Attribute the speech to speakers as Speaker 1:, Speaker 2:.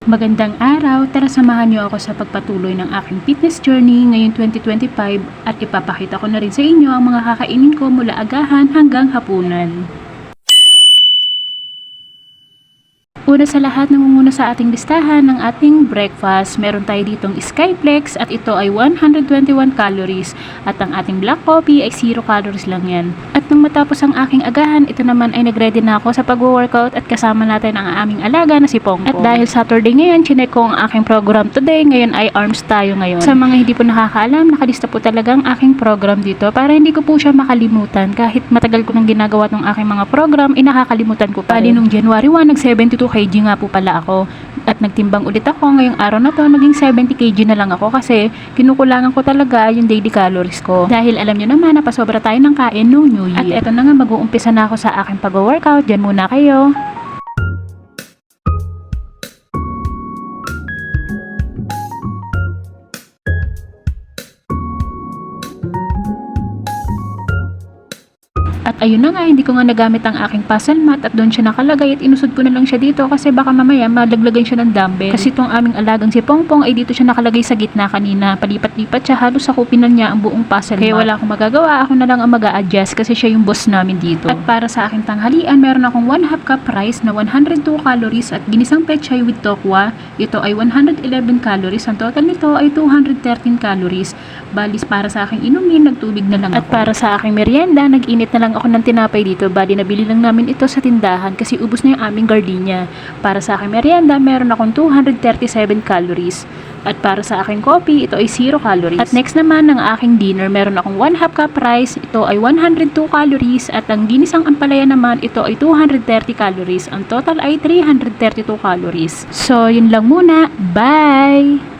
Speaker 1: Magandang araw, tara samahan niyo ako sa pagpatuloy ng aking fitness journey ngayong 2025 at ipapakita ko na rin sa inyo ang mga kakainin ko mula agahan hanggang hapunan. Una sa lahat, nangunguna sa ating listahan ng ating breakfast. Meron tayo ditong Skyflex at ito ay 121 calories at ang ating black coffee ay 0 calories lang yan. At nung matapos ang aking agahan, ito naman ay nagready na ako sa pag-workout at kasama natin ang aming alaga na si Pongpong. At dahil Saturday ngayon, chinek ko ang aking program today. Ngayon ay arms tayo ngayon. Sa mga hindi po nakakaalam, nakalista po talaga ang aking program dito para hindi ko po siya makalimutan. Kahit matagal ko nang ginagawa ng aking mga program, nakakalimutan ko pa rin. Nung January 1, nag-72 kg nga po pala ako at nagtimbang ulit ako ngayong araw na to, naging 70 kg na lang ako kasi kinukulangan ko talaga yung daily calories ko dahil alam nyo naman napasobra tayo ng kain noong New Year. At eto na nga, mag-uumpisa na ako sa aking pag-workout. Diyan muna kayo. At ayun na nga, hindi ko nga nagamit ang aking puzzle mat at doon siya nakalagay at inusod ko na lang siya dito kasi baka mamaya malaglagan siya ng dumbbell. Kasi itong aming alagang si Pongpong ay dito siya nakalagay sa gitna kanina. Palipat-lipat siya, halos sakupin na niya ang buong puzzle mat. Kaya wala akong magagawa, ako na lang ang mag-a-adjust kasi siya yung boss namin dito. At para sa aking tanghalian, meron akong 1/2 cup rice na 102 calories at ginisang pechay with tokwa. Ito ay 111 calories. Ang total nito ay 213 calories. Balis para sa aking inumin, nagtubig na lang ako. At para sa aking merienda, nag-init na lang ako ng tinapay dito. Bali, nabili lang namin ito sa tindahan kasi ubos na yung aming gardenia. Para sa aking merienda, meron akong 237 calories. At para sa aking coffee, ito ay 0 calories. At next naman, ng aking dinner, meron akong 1/2 cup rice. Ito ay 102 calories. At ang ginisang ampalaya naman, ito ay 230 calories. Ang total ay 332 calories. So, yun lang muna. Bye!